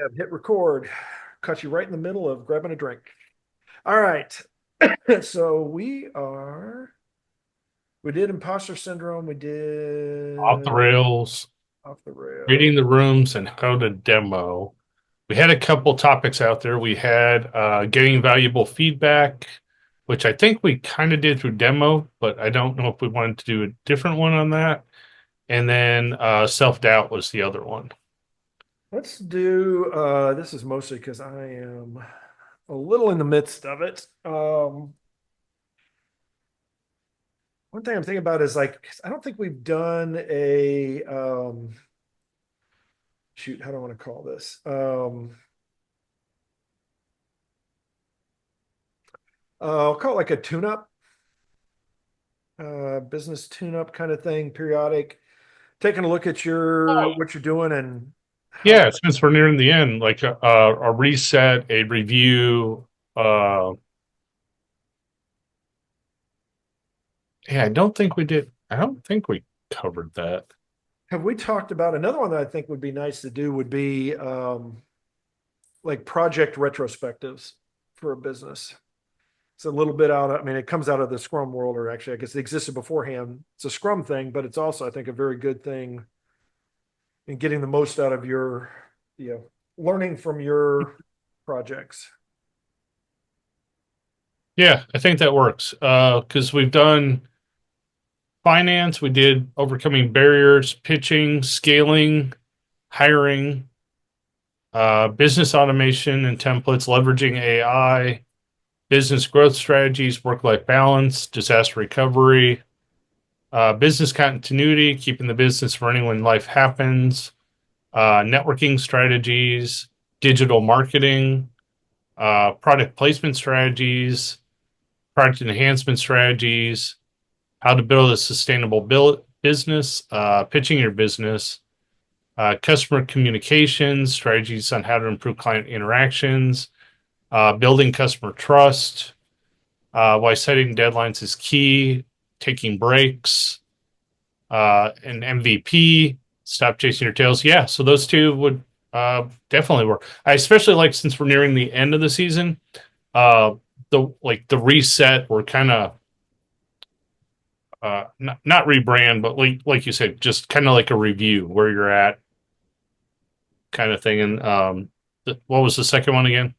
have hit record. Cut you right in the middle of grabbing a drink. All right. So we did imposter syndrome. We Off the did rails, off the rail. reading the rooms, and how to demo. We had a couple topics out there. We had getting valuable feedback, which I think we kind of did through demo, but I don't know if we wanted to do a different one on that. And then self doubt was the other one. Let's do this is mostly because I am a little in the midst of it. One thing I'm thinking about is like I don't think we've done a shoot, how do I want to call this? I'll call it like a tune-up, business tune-up kind of thing, periodic. Taking a look at your Oh, what you're doing and how yeah, since we're nearing the end, like a reset, a review. Uh, yeah, I don't think we did. I don't think we covered that. have we talked about another one that I think would be nice to do would be like project retrospectives for a business. It's a little bit out of, I mean, it comes out of the Scrum world, or actually, I guess it existed beforehand. It's a Scrum thing, but it's also, I think, a very good thing in getting the most out of your, learning from your projects. Yeah, I think that works. Because we've done finance, we did overcoming barriers, pitching, scaling, hiring, business automation and templates, leveraging AI, business growth strategies, work life balance, disaster recovery, business continuity, keeping the business running when life happens, networking strategies, digital marketing, product placement strategies, product enhancement strategies, how to build a sustainable business, pitching your business, customer communications, strategies on how to improve client interactions, building customer trust, why setting deadlines is key, taking breaks, and MVP, stop chasing your tails. Yeah, so those two would definitely work. I especially like since we're nearing the end of the season, uh, the reset. We're kind of not rebrand, but like you said, just kind of like a review where you're at, kind of thing. And what was the second one again?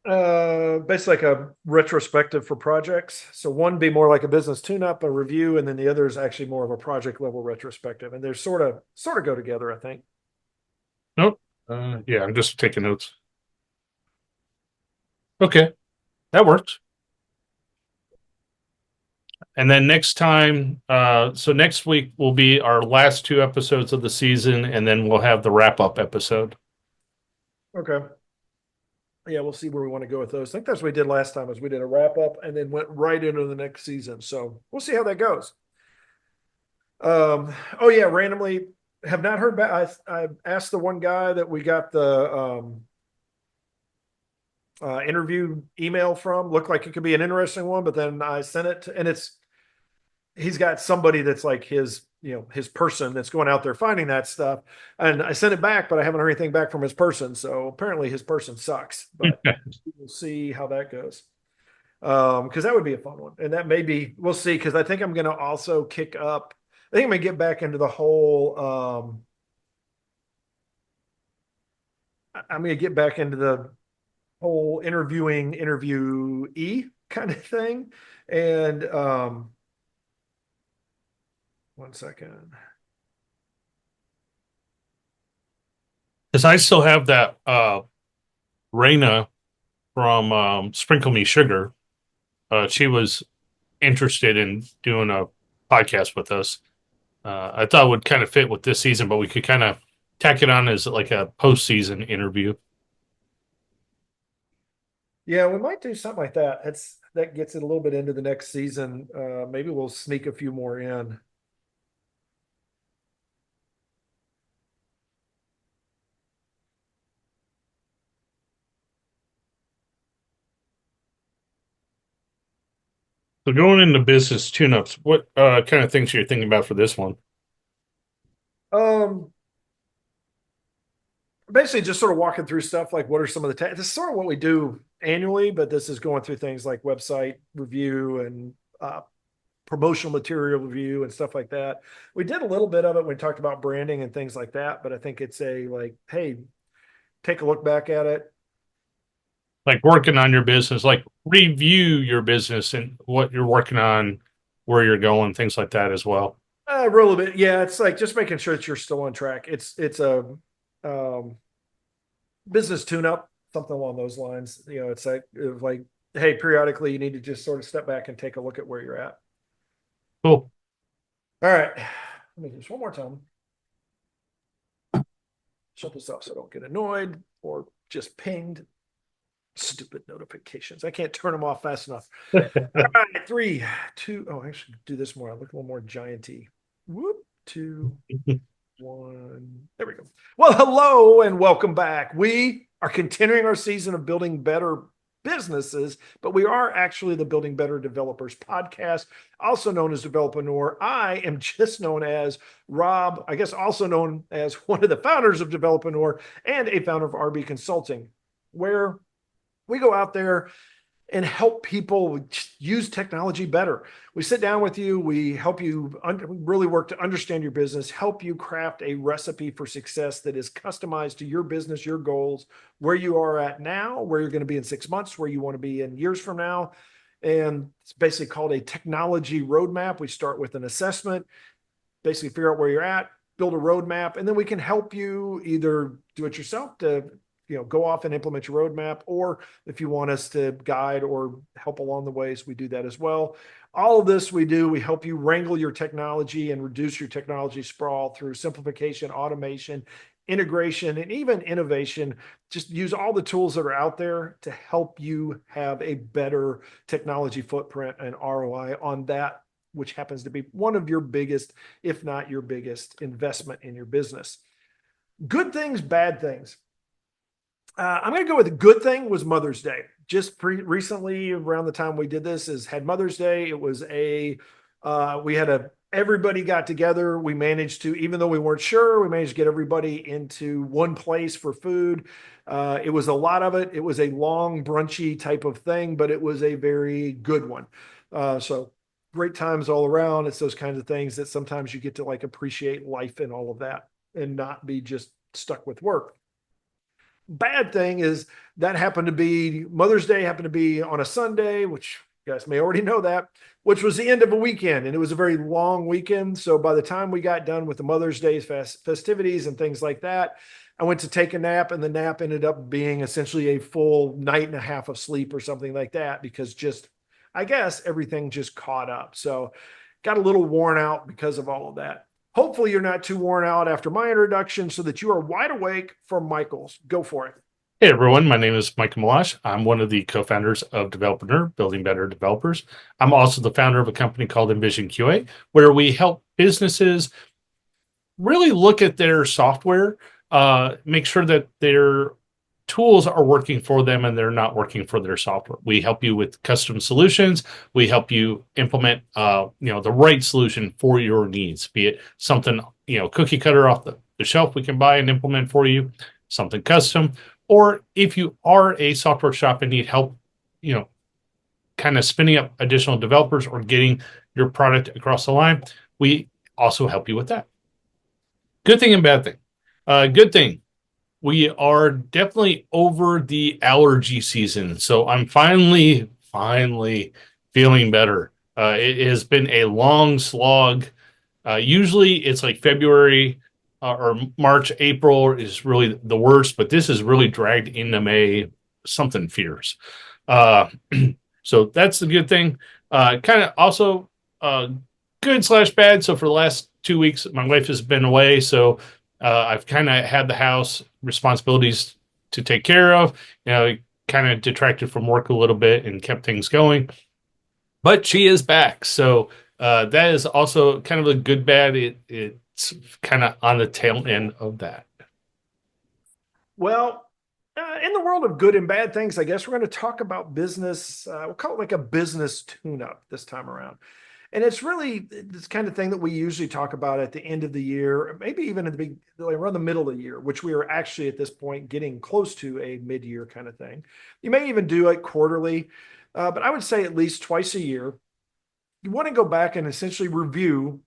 Basically like a retrospective for projects. So one be more like a business tune-up, a review, and then the other is actually more of a project level retrospective. And they're sort of go together, I think. Nope. Yeah, I'm just taking notes. Okay, that works. And then next time, so next week will be our last two episodes of the season, and then we'll have the wrap up episode. Okay. Yeah, we'll see where we want to go with those. I think that's what we did last time is we did a wrap up and then went right into the next season. So we'll see how that goes. Oh yeah, randomly have not heard back. I asked the one guy that we got the interview email from. Looked like it could be an interesting one, but then I sent it to, and he's got somebody that's like his person that's going out there finding that stuff. And I sent it back, but I haven't heard anything back from his person. So apparently his person sucks, but we'll see how that goes. Because that would be a fun one. And that may be, we'll see, because I think I'm going to also kick up. I think I'm going to get back into the whole, I'm going to get back into the whole interviewee kind of thing. And one second. Because I still have that Raina from Sprinkle Me Sugar. She was interested in doing a podcast with us. I thought it would kind of fit with this season, but we could kind of tack it on as like a postseason interview. Yeah, we might do something like that. That gets it a little bit into the next season. Maybe we'll sneak a few more in. So going into business tune-ups, what kind of things are you thinking about for this one? Um, basically just sort of walking through stuff like what are some of the this is sort of what we do annually, but this is going through things like website review and promotional material review and stuff like that. We did a little bit of it when we talked about branding and things like that, but I think it's a like, hey, take a look back at it. Like working on your business, like review your business and what you're working on, where you're going, things like that as well. A little bit, yeah. It's like just making sure that you're still on track. It's a um, business tune-up, something along those lines. You know, it's like, hey, periodically you need to just sort of step back and take a look at where you're at. Cool. All right, let me do this one more time. Shut this off so I don't get annoyed or just pinged. Stupid notifications. I can't turn them off fast enough. All right, three, two. Oh, I should do this more. I look a little more gianty. Whoop, two, one. There we go. Well, hello and welcome back. We are continuing our season of building better businesses, but we are actually the Building Better Developers podcast, also known as Developreneur. I am just known as Rob, I guess also known as one of the founders of Developreneur and a founder of RB Consulting, where we go out there and help people use technology better. We sit down with you, we help you really work to understand your business, help you craft a recipe for success that is customized to your business, your goals, where you are at now, where you're going to be in 6 months, where you want to be in years from now. And it's basically called a technology roadmap. We start with an assessment, basically figure out where you're at, build a roadmap, and then we can help you either do it yourself to go off and implement your roadmap, or if you want us to guide or help along the ways, we do that as well. All of this we do, we help you wrangle your technology and reduce your technology sprawl through simplification, automation, integration, and even innovation. Just use all the tools that are out there to help you have a better technology footprint and ROI on that, which happens to be one of your biggest, if not your biggest investment in your business. Good things, bad things. I'm going to go with a good thing was Mother's Day. Just recently, around the time we did this, is had Mother's Day. It was we had everybody got together. We managed to, even though we weren't sure, we managed to get everybody into one place for food. It was a lot of it. It was a long brunchy type of thing, but it was a very good one. So great times all around. It's those kinds of things that sometimes you get to like appreciate life and all of that and not be just stuck with work. Bad thing is that happened to be Mother's Day happened to be on a Sunday, which you guys may already know that, which was the end of a weekend. And it was a very long weekend. So by the time we got done with the Mother's Day festivities and things like that, I went to take a nap, and the nap ended up being essentially a full night and a half of sleep or something like that, because I guess everything just caught up. So got a little worn out because of all of that. Hopefully you're not too worn out after my introduction so that you are wide awake for Michael's. Go for it. Hey everyone, my name is Michael Malash. I'm one of the co-founders of Developreneur, Building Better Developers. I'm also the founder of a company called Envision QA, where we help businesses really look at their software, make sure that their tools are working for them and they're not working for their software. We help you with custom solutions. We help you implement, the right solution for your needs, be it something, cookie cutter off the shelf we can buy and implement for you, something custom, or if you are a software shop and need help, kind of spinning up additional developers or getting your product across the line, we also help you with that. Good thing and bad thing. Good thing, we are definitely over the allergy season. So I'm finally feeling better. It has been a long slog. Usually it's like February or March, April is really the worst, but this is really dragged into May, something fierce. So that's the good thing. Kind of also good slash bad. So for the last 2 weeks, my wife has been away. So I've kind of had the house responsibilities to take care of, kind of detracted from work a little bit and kept things going. But she is back. So that is also kind of a good bad. It's kind of on the tail end of that. Well, in the world of good and bad things, I guess we're going to talk about business. We'll call it like a business tune-up this time around. And it's really this kind of thing that we usually talk about at the end of the year, maybe even at the big, like around the middle of the year, which we are actually at this point getting close to a mid-year kind of thing. You may even do it quarterly, but I would say at least twice a year. You want to go back and essentially review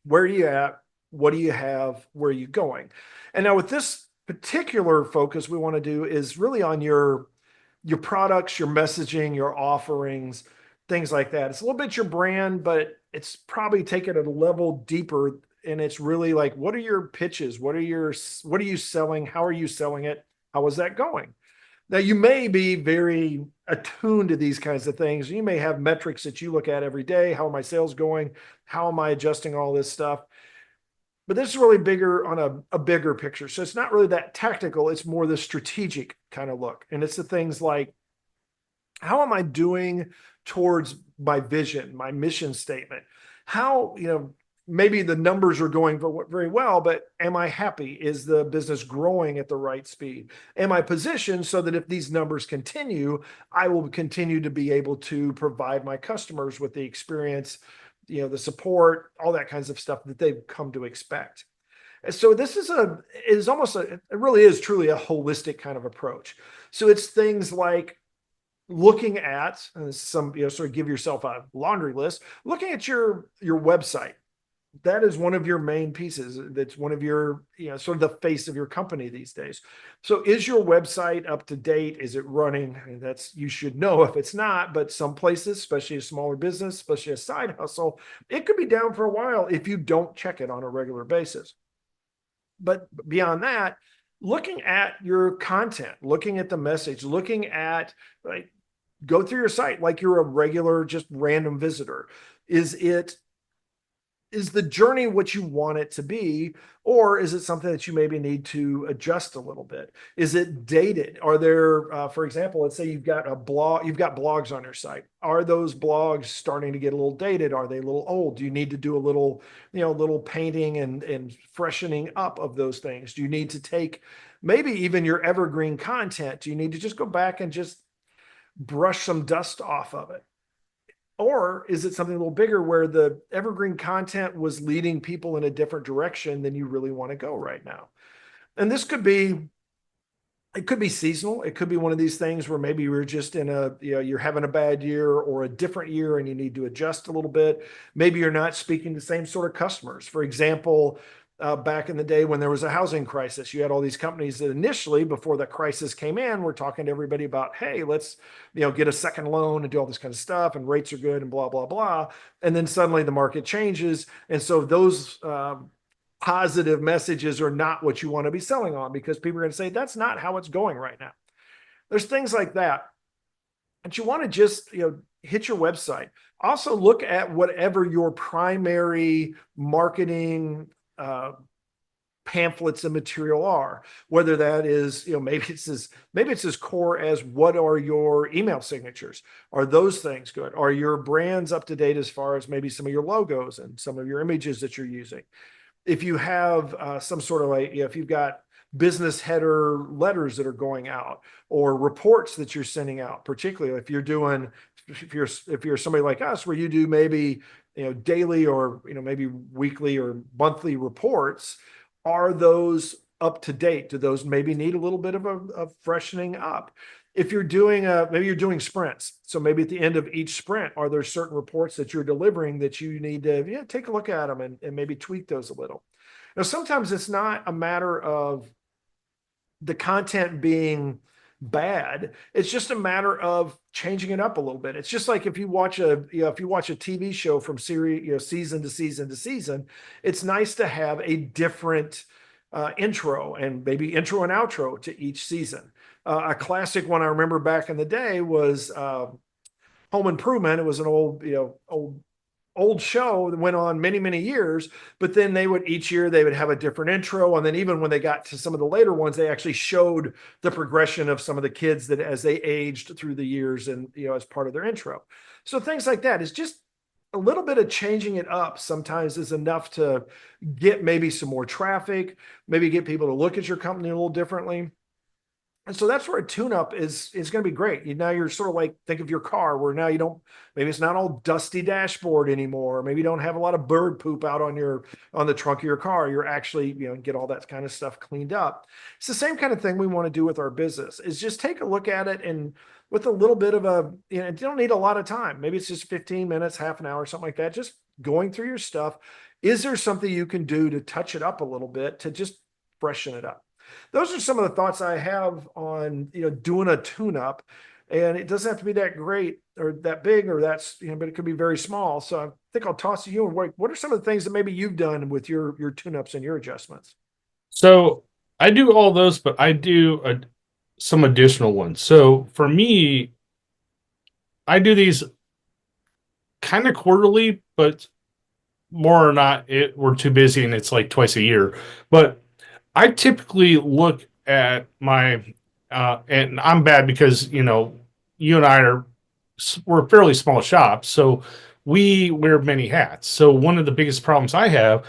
where are you at, what do you have, where are you going. And now with this particular focus we want to do is really on your products, your messaging, your offerings, things like that. It's a little bit your brand, but it's probably taken it a level deeper. And it's really like, what are your pitches? What are you selling? How are you selling it? How is that going? Now, you may be very attuned to these kinds of things. You may have metrics that you look at every day. How are my sales going? How am I adjusting all this stuff? But this is really bigger on a bigger picture. So it's not really that tactical. It's more the strategic kind of look. And it's the things like, how am I doing towards my vision, my mission statement? How, maybe the numbers are going very well, but am I happy? Is the business growing at the right speed? Am I positioned so that if these numbers continue, I will continue to be able to provide my customers with the experience, the support, all that kinds of stuff that they've come to expect. And so this it really is truly a holistic kind of approach. So it's things like looking at some, sort of give yourself a laundry list, looking at your website. That is one of your main pieces. That's one of your, sort of the face of your company these days. So is your website up to date? Is it running? I mean, you should know if it's not, but some places, especially a smaller business, especially a side hustle, it could be down for a while if you don't check it on a regular basis. But beyond that, looking at your content, looking at the message, looking at, like, go through your site like you're a regular, just random visitor. Is the journey what you want it to be, or is it something that you maybe need to adjust a little bit? Is it dated? Are there, for example, let's say you've got blogs on your site. Are those blogs starting to get a little dated? Are they a little old? Do you need to do a little painting and freshening up of those things? Do you need to take maybe even your evergreen content? Do you need to just go back and just brush some dust off of it? Or is it something a little bigger where the evergreen content was leading people in a different direction than you really want to go right now? And it could be seasonal. It could be one of these things where maybe you're just you're having a bad year or a different year and you need to adjust a little bit. Maybe you're not speaking to the same sort of customers. For example, back in the day when there was a housing crisis, you had all these companies that initially, before the crisis came in, were talking to everybody about, hey, let's, get a second loan and do all this kind of stuff, and rates are good and blah, blah, blah. And then suddenly the market changes. And so those positive messages are not what you want to be selling on, because people are going to say, that's not how it's going right now. There's things like that. And you want to just, hit your website. Also look at whatever your primary marketing pamphlets and material are, whether that is, maybe it's as core as, what are your email signatures? Are those things good? Are your brands up to date as far as maybe some of your logos and some of your images that you're using? If you have some sort of if you've got business header letters that are going out, or reports that you're sending out, particularly if you're somebody like us, where you do maybe daily or maybe weekly or monthly reports, are those up to date? Do those maybe need a little bit of a freshening up? If you're doing maybe you're doing sprints, so maybe at the end of each sprint, are there certain reports that you're delivering that you need to take a look at them and maybe tweak those a little? Now, sometimes it's not a matter of the content being bad. It's just a matter of changing it up a little bit. It's just like if you watch a TV show from series, season to season to season, it's nice to have a different intro, and maybe intro and outro to each season. A classic one I remember back in the day was Home Improvement. It was an old show that went on many, many years, but then each year they would have a different intro. And then even when they got to some of the later ones, they actually showed the progression of some of the kids that as they aged through the years, and, as part of their intro. So things like that is just a little bit of changing it up sometimes is enough to get maybe some more traffic, maybe get people to look at your company a little differently. And so that's where a tune-up is going to be great. Now you're sort of like, think of your car where now you don't, maybe it's not all dusty dashboard anymore. Maybe you don't have a lot of bird poop out on the trunk of your car. You're actually, get all that kind of stuff cleaned up. It's the same kind of thing we want to do with our business, is just take a look at it, and with a little bit of you don't need a lot of time. Maybe it's just 15 minutes, half an hour, something like that. Just going through your stuff. Is there something you can do to touch it up a little bit to just freshen it up? Those are some of the thoughts I have on, doing a tune up. And it doesn't have to be that great or that big or but it could be very small. So I think I'll toss to you. And what are some of the things that maybe you've done with your tune ups and your adjustments? So I do all those, but I do some additional ones. So for me, I do these kind of quarterly, but more or not, we're too busy and it's like twice a year. But I typically look at my, and I'm bad because, you and I we're a fairly small shop. So we wear many hats. So one of the biggest problems I have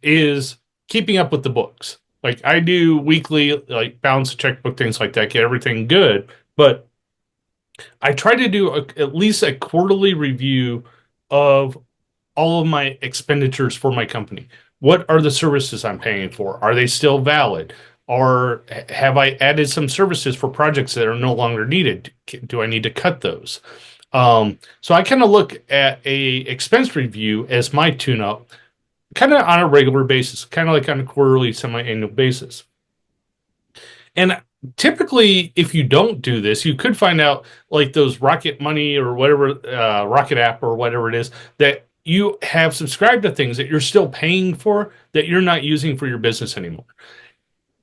is keeping up with the books. Like I do weekly, like balance a checkbook, things like that, get everything good. But I try to do at least a quarterly review of all of my expenditures for my company. What are the services I'm paying for? Are they still valid? Or have I added some services for projects that are no longer needed? Do I need to cut those? So I kind of look at a expense review as my tune-up, kind of on a regular basis, kind of like on a quarterly, semi-annual basis. And typically, if you don't do this, you could find out like those Rocket Money or whatever, Rocket app or whatever it is, that you have subscribed to things that you're still paying for that you're not using for your business anymore.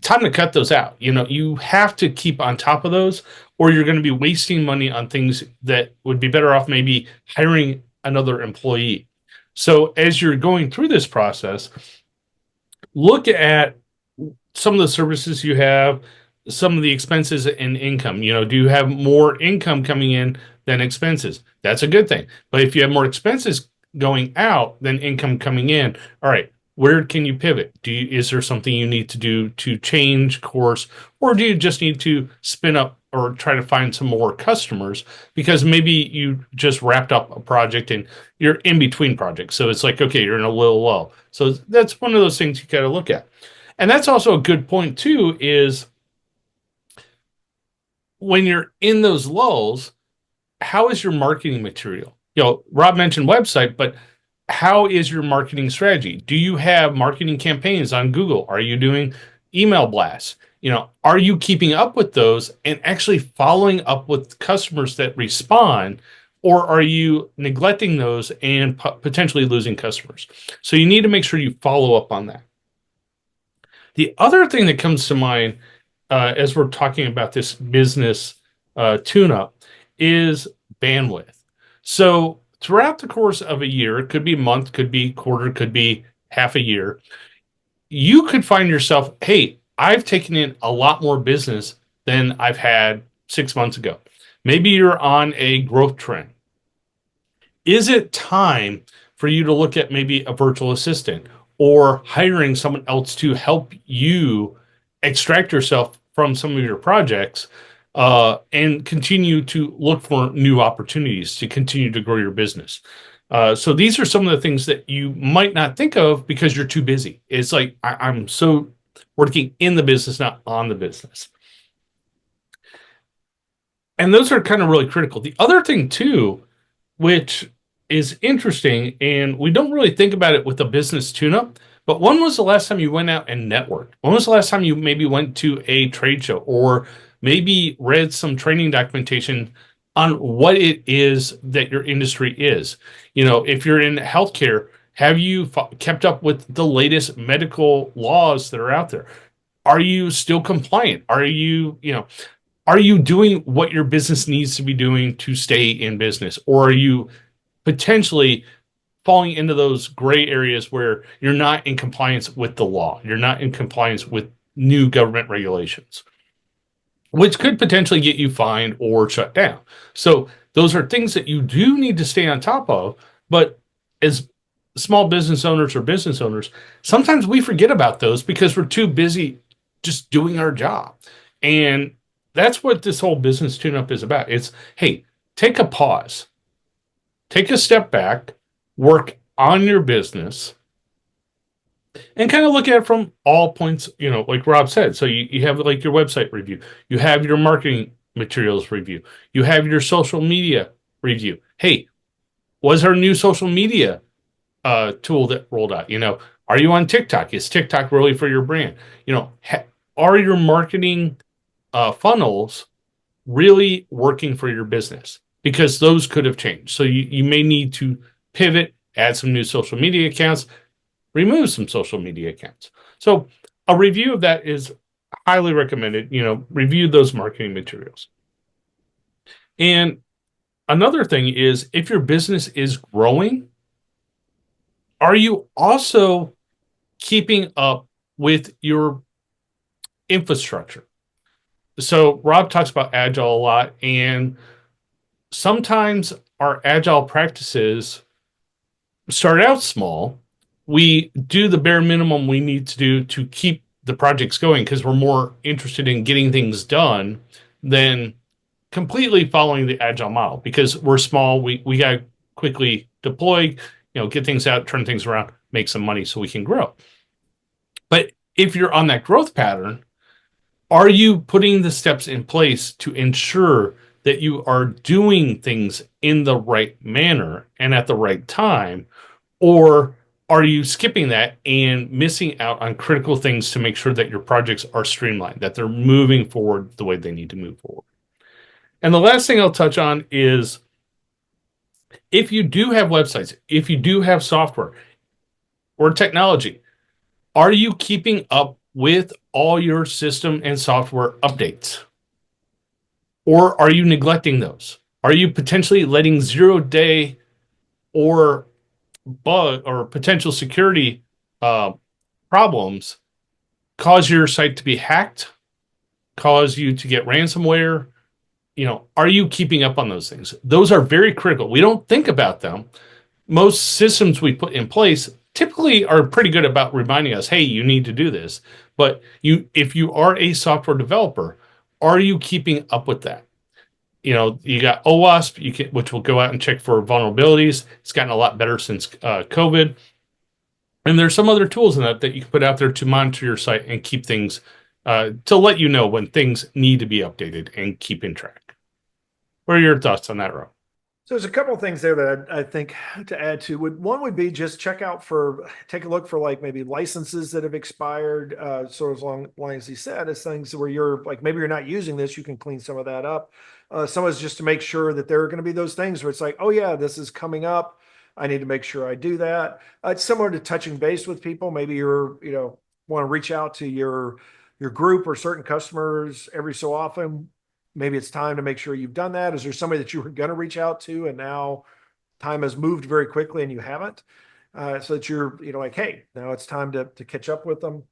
Time to cut those out. You have to keep on top of those, or you're going to be wasting money on things that would be better off maybe hiring another employee. So as you're going through this process, look at some of the services you have, some of the expenses and income. Do you have more income coming in than expenses? That's a good thing. But if you have more expenses going out than income coming in, all right, where can you pivot? Is there something you need to do to change course, or do you just need to spin up or try to find some more customers because maybe you just wrapped up a project and you're in between projects, so it's like, okay, you're in a little lull. So that's one of those things you got to look at. And that's also a good point too, is when you're in those lulls, how is your marketing material? Rob mentioned website, but how is your marketing strategy? Do you have marketing campaigns on Google? Are you doing email blasts? Are you keeping up with those and actually following up with customers that respond, or are you neglecting those and potentially losing customers? So you need to make sure you follow up on that. The other thing that comes to mind as we're talking about this business tune-up is bandwidth. So throughout the course of a year, it could be a month, could be quarter, could be half a year, you could find yourself, hey, I've taken in a lot more business than I've had 6 months ago. Maybe you're on a growth trend. Is it time for you to look at maybe a virtual assistant or hiring someone else to help you extract yourself from some of your projects and continue to look for new opportunities to continue to grow your business? So these are some of the things that you might not think of because you're too busy. It's like I'm so working in the business, not on the business. And those are kind of really critical. The other thing too, which is interesting, and we don't really think about it with a business tune-up, but when was the last time you went out and networked? When was the last time you maybe went to a trade show or maybe read some training documentation on what it is that your industry is? If you're in healthcare, have you kept up with the latest medical laws that are out there? Are you still compliant? Are you doing what your business needs to be doing to stay in business? Or are you potentially falling into those gray areas where you're not in compliance with the law? You're not in compliance with new government regulations, which could potentially get you fined or shut down. So those are things that you do need to stay on top of. But as small business owners or business owners, sometimes we forget about those because we're too busy just doing our job. And that's what this whole business tune up is about. It's, hey, take a pause, take a step back, work on your business, and kind of look at it from all points, like Rob said. So you have like your website review, you have your marketing materials review, you have your social media review. Hey, was there a new social media tool that rolled out? Are you on TikTok? Is TikTok really for your brand? Are your marketing funnels really working for your business? Because those could have changed. So you may need to pivot, add some new social media accounts, remove some social media accounts. So a review of that is highly recommended. Review those marketing materials. And another thing is, if your business is growing, are you also keeping up with your infrastructure? So Rob talks about agile a lot, and sometimes our agile practices start out small. We do the bare minimum we need to do to keep the projects going because we're more interested in getting things done than completely following the agile model. Because we're small, we got to quickly deploy, get things out, turn things around, make some money so we can grow. But if you're on that growth pattern, are you putting the steps in place to ensure that you are doing things in the right manner and at the right time? Or are you skipping that and missing out on critical things to make sure that your projects are streamlined, that they're moving forward the way they need to move forward? And the last thing I'll touch on is, if you do have websites, if you do have software or technology, are you keeping up with all your system and software updates? Or are you neglecting those? Are you potentially letting 0 day or bug or potential security uh, problems cause your site to be hacked, cause you to get ransomware? Are you keeping up on those things? Those are very critical. We don't think about them. Most systems we put in place typically are pretty good about reminding us, hey, you need to do this. But if you are a software developer, are you keeping up with that? You got OWASP, which will go out and check for vulnerabilities. It's gotten a lot better since COVID. And there's some other tools in that you can put out there to monitor your site and keep things, to let you know when things need to be updated and keep in track. What are your thoughts on that, Rob? So there's a couple of things there that I think to add to. One would be just take a look for like maybe licenses that have expired. Sort of along lines he said, is things where you're like, maybe you're not using this, you can clean some of that up. Some is just to make sure that there are going to be those things where it's like, oh yeah, this is coming up. I need to make sure I do that. It's similar to touching base with people. Maybe want to reach out to your group or certain customers every so often. Maybe it's time to make sure you've done that. Is there somebody that you were going to reach out to and now time has moved very quickly and you haven't? So that you're, like, hey, now it's time to catch up with them.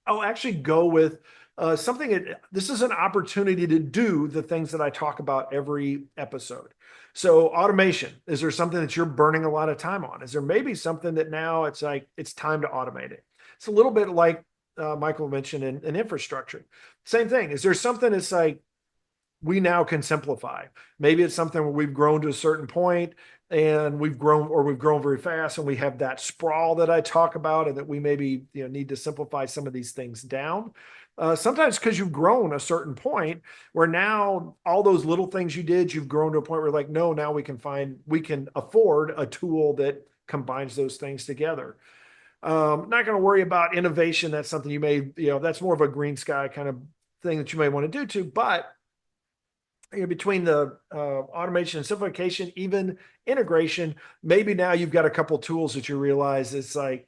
I'll actually go with this is an opportunity to do the things that I talk about every episode. So automation, is there something that you're burning a lot of time on? Is there maybe something that now it's like, it's time to automate it? It's a little bit like Michael mentioned in infrastructure. Same thing. Is there something that's like, we now can simplify? Maybe it's something where we've grown to a certain point and we've grown very fast and we have that sprawl that I talk about, and that we maybe need to simplify some of these things down. Sometimes because you've grown a certain point where now all those little things you did, you've grown to a point where like, no, now we can afford a tool that combines those things together. Not going to worry about innovation. That's something that's more of a green sky kind of thing that you may want to do too. But between the automation and simplification, even integration, maybe now you've got a couple tools that you realize it's like,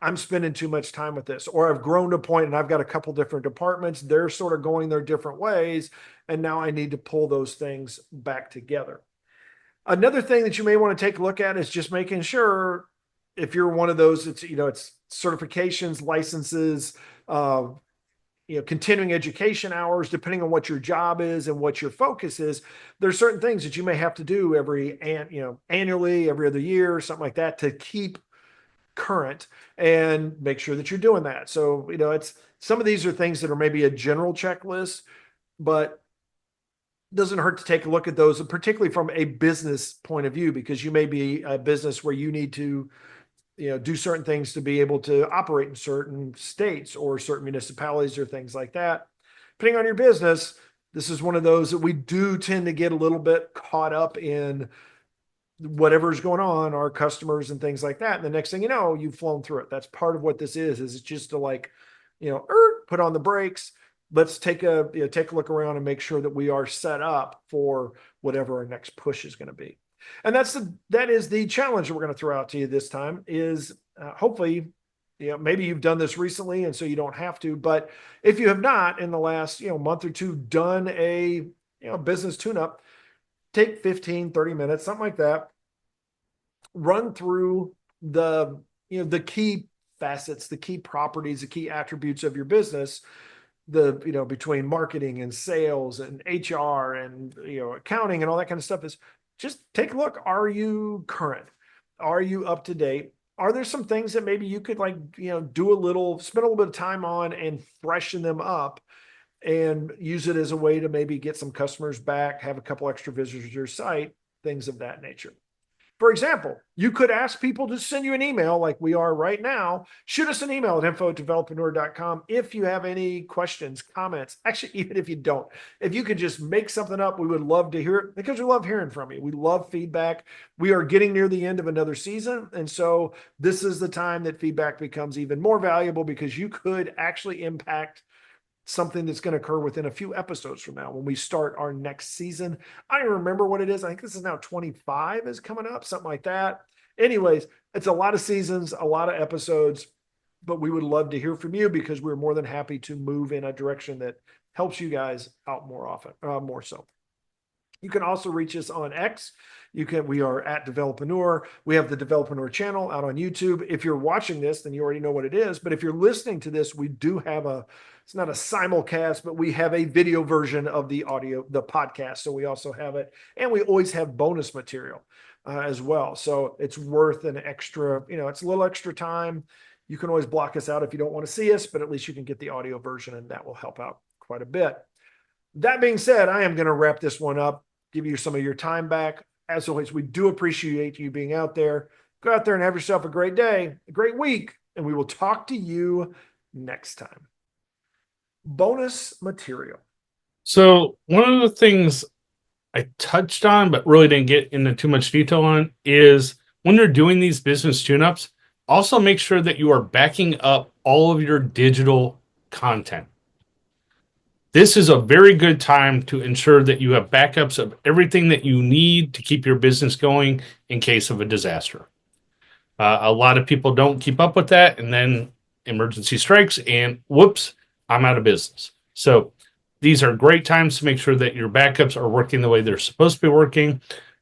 I'm spending too much time with this, or I've grown to a point and I've got a couple different departments. They're sort of going their different ways. And now I need to pull those things back together. Another thing that you may want to take a look at is just making sure, if you're one of those, it's certifications, licenses, continuing education hours, depending on what your job is and what your focus is. There's certain things that you may have to do annually, every other year, something like that, to keep current and make sure that you're doing that. So, it's some of these are things that are maybe a general checklist. but doesn't hurt to take a look at those, and particularly from a business point of view, because you may be a business where you need to, do certain things to be able to operate in certain states or certain municipalities or things like that. Depending on your business, this is one of those that we do tend to get a little bit caught up in whatever's going on, our customers and things like that. And the next thing you know, you've flown through it. That's part of what this is it's just to like, put on the brakes. Let's take a look around and make sure that we are set up for whatever our next push is going to be. And that is the challenge that we're going to throw out to you this time is hopefully, maybe you've done this recently and so you don't have to, but if you have not in the last, month or two done a, business tune-up, take 15, 30 minutes, something like that, run through the key facets, the key properties, the key attributes of your business, between marketing and sales and HR and, accounting and all that kind of stuff. Is just take a look. Are you current? Are you up to date? Are there some things that maybe you could spend a little bit of time on and freshen them up and use it as a way to maybe get some customers back, have a couple extra visitors to your site, things of that nature. For example, you could ask people to send you an email like we are right now. Shoot us an email at info@developreneur.com if you have any questions, comments. Actually, even if you don't, if you could just make something up, we would love to hear it because we love hearing from you. We love feedback. We are getting near the end of another season. And so this is the time that feedback becomes even more valuable because you could actually impact something that's going to occur within a few episodes from now when we start our next season. I don't even remember what it is. I think this is now 25 is coming up, something like that. Anyways, it's a lot of seasons, a lot of episodes, but we would love to hear from you because we're more than happy to move in a direction that helps you guys out more often, more so. You can also reach us on X. We are at Developreneur. We have the Developreneur channel out on YouTube. If you're watching this, then you already know what it is. But if you're listening to this, we do have it's not a simulcast, but we have a video version of the podcast. So we also have it. And we always have bonus material as well. So it's worth an extra, it's a little extra time. You can always block us out if you don't want to see us, but at least you can get the audio version and that will help out quite a bit. That being said, I am going to wrap this one up, give you some of your time back. As always, we do appreciate you being out there. Go out there and have yourself a great day, a great week, and we will talk to you next time. Bonus material. So one of the things I touched on, but really didn't get into too much detail on, is when you're doing these business tune-ups, also make sure that you are backing up all of your digital content. This is a very good time to ensure that you have backups of everything that you need to keep your business going in case of a disaster. A lot of people don't keep up with that, and then emergency strikes, and whoops, I'm out of business. So these are great times to make sure that your backups are working the way they're supposed to be working.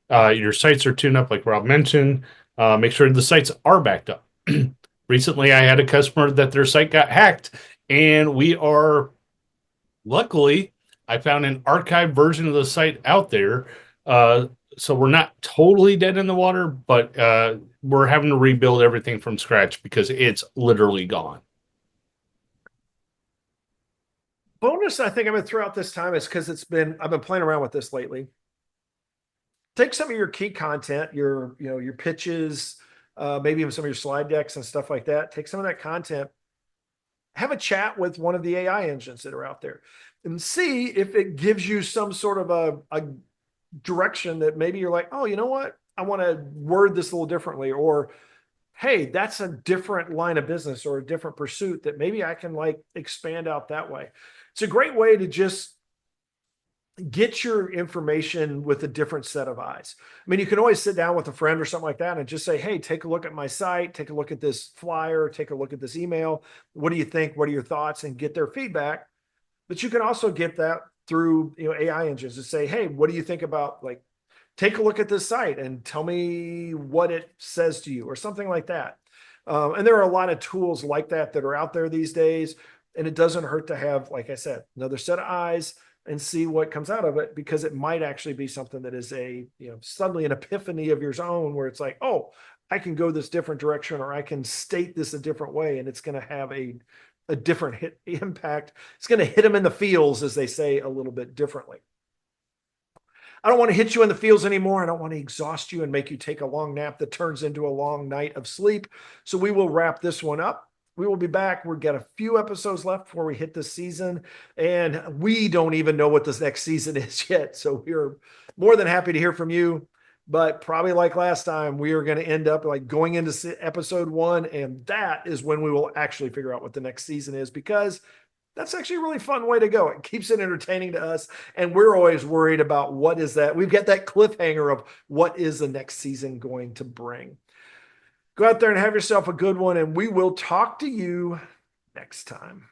Your sites are tuned up, like Rob mentioned. Make sure the sites are backed up. Recently, I had a customer that their site got hacked, and luckily, I found an archived version of the site out there. So we're not totally dead in the water, but we're having to rebuild everything from scratch because it's literally gone. Bonus, I think I'm going to throw out this time is because I've been playing around with this lately. Take some of your key content, your pitches, maybe even some of your slide decks and stuff like that. Take some of that content, have a chat with one of the AI engines that are out there and see if it gives you some sort of a direction that maybe you're like, oh, you know what? I want to word this a little differently, or, hey, that's a different line of business or a different pursuit that maybe I can expand out that way. It's a great way to just get your information with a different set of eyes. I mean, you can always sit down with a friend or something like that and just say, hey, take a look at my site, take a look at this flyer, take a look at this email. What do you think? What are your thoughts? And get their feedback. But you can also get that through AI engines to say, hey, what do you think about take a look at this site and tell me what it says to you or something like that. And there are a lot of tools like that are out there these days. And it doesn't hurt to have, like I said, another set of eyes and see what comes out of it, because it might actually be something that is suddenly an epiphany of your own where it's like, oh, I can go this different direction, or I can state this a different way. And it's going to have a a different impact. It's going to hit them in the feels, as they say, a little bit differently. I don't want to hit you in the feels anymore. I don't want to exhaust you and make you take a long nap that turns into a long night of sleep. So we will wrap this one up. We will be back. We've got a few episodes left before we hit this season, and we don't even know what this next season is yet. So we're more than happy to hear from you. But probably like last time, we are going to end up like going into episode 1, and that is when we will actually figure out what the next season is, because that's actually a really fun way to go. It keeps it entertaining to us, and we're always worried about what is that. We've got that cliffhanger of what is the next season going to bring. Go out there and have yourself a good one, and we will talk to you next time.